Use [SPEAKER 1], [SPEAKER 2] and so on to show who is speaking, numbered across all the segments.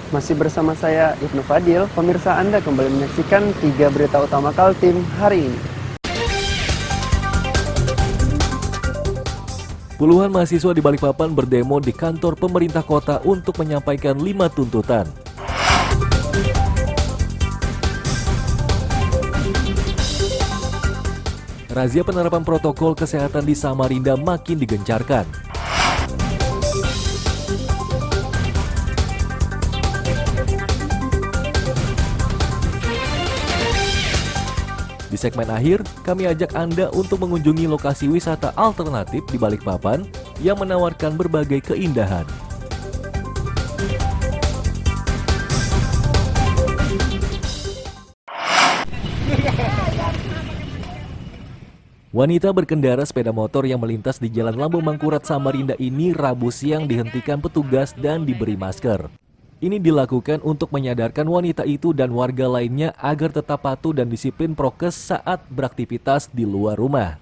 [SPEAKER 1] Masih bersama saya Ibnu Fadil, pemirsa Anda kembali menyaksikan 3 berita utama Kaltim hari ini.
[SPEAKER 2] Puluhan mahasiswa di Balikpapan berdemo di kantor pemerintah kota untuk menyampaikan 5 tuntutan. Razia penerapan protokol kesehatan di Samarinda makin digencarkan. Di segmen akhir, kami ajak Anda untuk mengunjungi lokasi wisata alternatif di Balikpapan yang menawarkan berbagai keindahan. Wanita berkendara sepeda motor yang melintas di Jalan Lambung Mangkurat Samarinda ini Rabu siang dihentikan petugas dan diberi masker. Ini dilakukan untuk menyadarkan wanita itu dan warga lainnya agar tetap patuh dan disiplin prokes saat beraktivitas di luar rumah.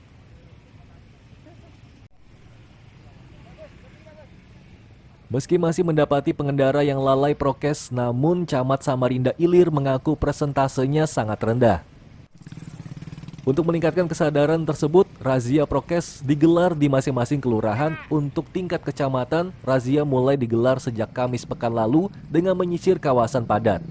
[SPEAKER 2] Meski masih mendapati pengendara yang lalai prokes, namun Camat Samarinda Ilir mengaku persentasenya sangat rendah. Untuk meningkatkan kesadaran tersebut, razia prokes digelar di masing-masing kelurahan. Untuk tingkat kecamatan, razia mulai digelar sejak Kamis pekan lalu dengan menyisir kawasan padat.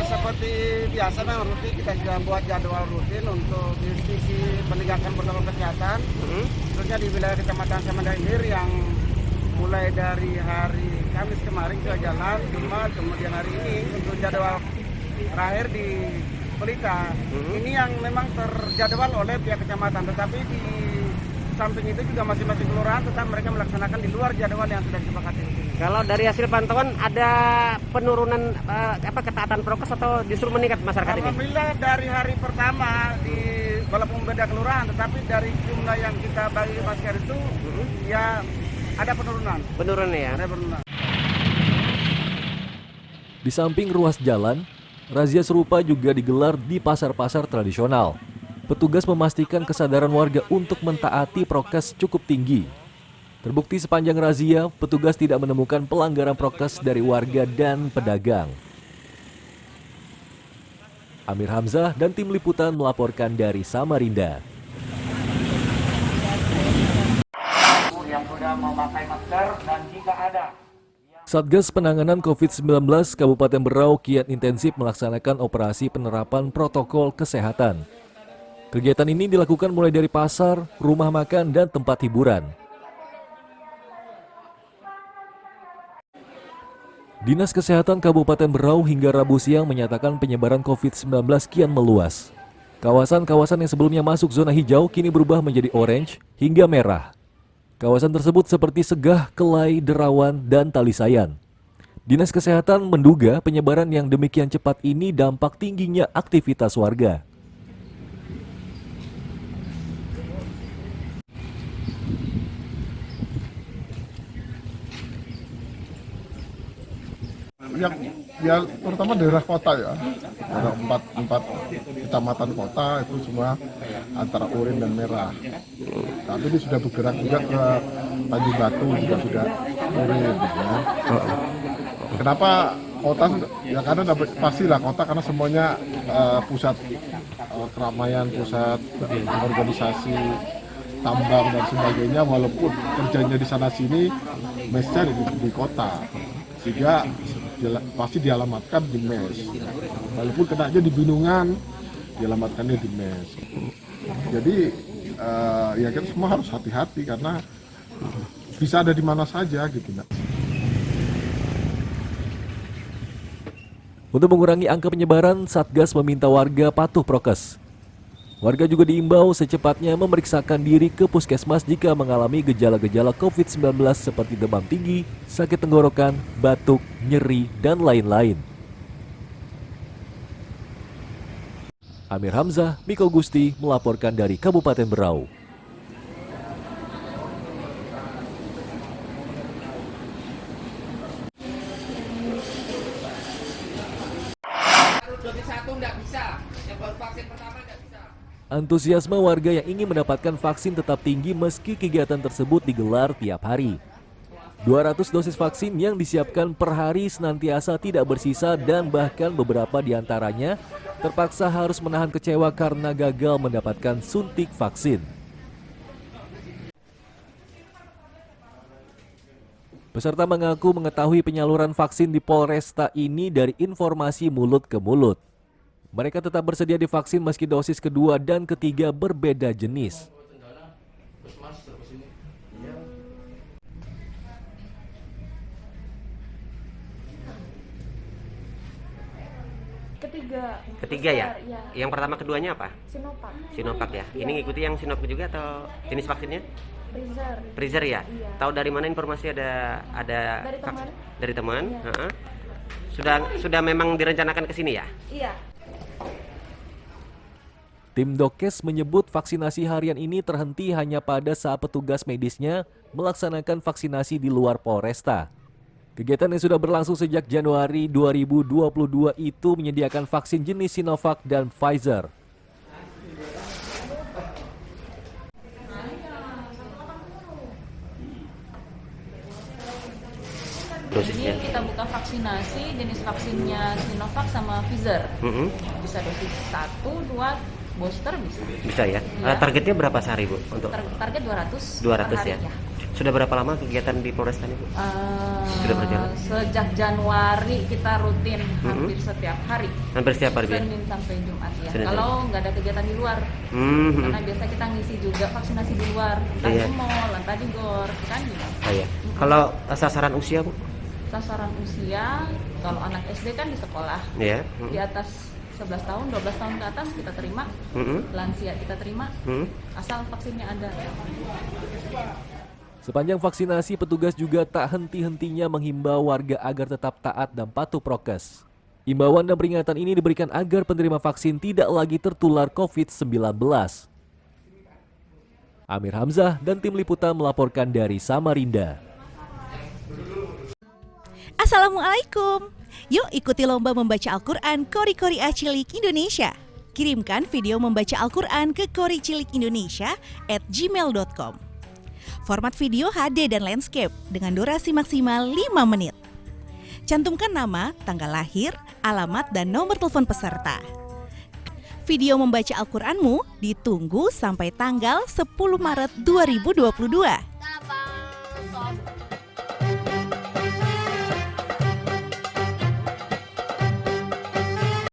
[SPEAKER 3] Seperti biasa memang rutin kita sudah buat jadwal rutin untuk di sisi penegakan protokol kesehatan, khususnya di wilayah Kecamatan Samarinda Ilir yang mulai dari hari Kamis kemarin sudah jalan, kemudian hari ini untuk jadwal terakhir di Pelita. Ini yang memang terjadwal oleh pihak kecamatan, tetapi di samping itu juga masing-masing kelurahan tetap mereka melaksanakan di luar jadwal yang sudah disepakati.
[SPEAKER 4] Kalau dari hasil pantauan ada penurunan ketaatan prokes atau justru meningkat masyarakat ini?
[SPEAKER 3] Alhamdulillah dari hari pertama walaupun beda kelurahan, tetapi dari jumlah yang kita bagi masker itu ya ada penurunan.
[SPEAKER 4] Penurunan ya?
[SPEAKER 3] Ada penurunan.
[SPEAKER 2] Di samping ruas jalan, razia serupa juga digelar di pasar-pasar tradisional. Petugas memastikan kesadaran warga untuk mentaati prokes cukup tinggi. Terbukti sepanjang razia, petugas tidak menemukan pelanggaran prokes dari warga dan pedagang. Amir Hamzah dan tim liputan melaporkan dari Samarinda.
[SPEAKER 3] Yang sudah memakai masker dan jika ada
[SPEAKER 2] Satgas Penanganan COVID-19 Kabupaten Berau kian intensif melaksanakan operasi penerapan protokol kesehatan. Kegiatan ini dilakukan mulai dari pasar, rumah makan, dan tempat hiburan. Dinas Kesehatan Kabupaten Berau hingga Rabu siang menyatakan penyebaran COVID-19 kian meluas. Kawasan-kawasan yang sebelumnya masuk zona hijau kini berubah menjadi orange hingga merah. Kawasan tersebut seperti Segah, Kelai, Derawan, dan Talisayan. Dinas Kesehatan menduga penyebaran yang demikian cepat ini dampak tingginya aktivitas warga.
[SPEAKER 5] Ya terutama daerah kota ya, ada empat kecamatan kota itu semua antara oranye dan merah. Tapi ini sudah bergerak juga ke Tanjung Batu juga sudah oranye. Ya. Kenapa kota? Ya karena pastilah kota karena semuanya pusat keramaian, pusat organisasi, tambang dan sebagainya. Walaupun kerjanya di sana sini, mesnya di kota, sehingga pasti dialamatkan di mes. Walaupun kenanya di Binungan, dialamatkannya di mes. Jadi ya kita semua harus hati-hati karena bisa ada di mana saja gitu.
[SPEAKER 2] Untuk mengurangi angka penyebaran, Satgas meminta warga patuh prokes. Warga juga diimbau secepatnya memeriksakan diri ke puskesmas jika mengalami gejala-gejala COVID-19 seperti demam tinggi, sakit tenggorokan, batuk, nyeri, dan lain-lain. Amir Hamzah, Miko Gusti melaporkan dari Kabupaten Berau.
[SPEAKER 6] Dosis 1 nggak bisa, yang baru vaksin pertama nggak bisa.
[SPEAKER 2] Antusiasme warga yang ingin mendapatkan vaksin tetap tinggi meski kegiatan tersebut digelar tiap hari. 200 dosis vaksin yang disiapkan per hari senantiasa tidak bersisa dan bahkan beberapa diantaranya terpaksa harus menahan kecewa karena gagal mendapatkan suntik vaksin. Peserta mengaku mengetahui penyaluran vaksin di Polresta ini dari informasi mulut ke mulut. Mereka tetap bersedia divaksin meski dosis kedua dan ketiga berbeda jenis.
[SPEAKER 4] Ketiga ya? Yang pertama keduanya apa?
[SPEAKER 6] Sinovac.
[SPEAKER 4] Sinovac ya? Ini ngikuti yang Sinovac juga atau jenis vaksinnya?
[SPEAKER 6] Pfizer.
[SPEAKER 4] Pfizer ya?
[SPEAKER 6] Iya.
[SPEAKER 4] Tahu dari mana informasi ada
[SPEAKER 6] Dari teman.
[SPEAKER 4] Dari teman?
[SPEAKER 6] Iya.
[SPEAKER 4] Heeh. Sudah memang direncanakan ke sini ya?
[SPEAKER 6] Iya.
[SPEAKER 2] Tim Dokes menyebut vaksinasi harian ini terhenti hanya pada saat petugas medisnya melaksanakan vaksinasi di luar Polresta. Kegiatan yang sudah berlangsung sejak Januari 2022 itu menyediakan vaksin jenis Sinovac dan Pfizer.
[SPEAKER 4] Dosisnya?
[SPEAKER 7] Jadi kita buka vaksinasi, jenis vaksinnya Sinovac sama Pfizer. Bisa dosis 1, 2, booster bisa.
[SPEAKER 4] Bisa ya?
[SPEAKER 7] Iya.
[SPEAKER 4] Targetnya berapa sehari Bu? Untuk
[SPEAKER 7] Target 200
[SPEAKER 4] 200
[SPEAKER 7] per hari,
[SPEAKER 4] ya? Sudah berapa lama kegiatan di Polresta ini Bu? Sudah berjalan?
[SPEAKER 7] Sejak Januari kita rutin hampir setiap hari.
[SPEAKER 4] Hampir setiap hari ya?
[SPEAKER 7] Senin sampai Jumat ya.
[SPEAKER 4] Senin
[SPEAKER 7] Kalau nggak ada kegiatan di luar, karena biasa kita ngisi juga vaksinasi di luar. Entah
[SPEAKER 4] Iya.
[SPEAKER 7] di mall, entah di gor, kan gitu.
[SPEAKER 4] Oh ya. Kalau sasaran usia Bu?
[SPEAKER 7] Sasaran usia, kalau anak SD kan di sekolah.
[SPEAKER 4] Ya.
[SPEAKER 7] Di atas 11 tahun, 12 tahun ke atas kita terima, lansia kita terima, asal vaksinnya ada.
[SPEAKER 2] Sepanjang vaksinasi, petugas juga tak henti-hentinya menghimbau warga agar tetap taat dan patuh prokes. Imbauan dan peringatan ini diberikan agar penerima vaksin tidak lagi tertular COVID-19. Amir Hamzah dan tim liputan melaporkan dari Samarinda.
[SPEAKER 8] Assalamualaikum. Yuk ikuti lomba membaca Al-Quran Kori-Kori Cilik Indonesia. Kirimkan video membaca Al-Quran ke koricilikindonesia@gmail.com. Format video HD dan landscape dengan durasi maksimal 5 menit. Cantumkan nama, tanggal lahir, alamat, dan nomor telepon peserta. Video membaca Al-Quranmu ditunggu sampai tanggal 10 Maret 2022.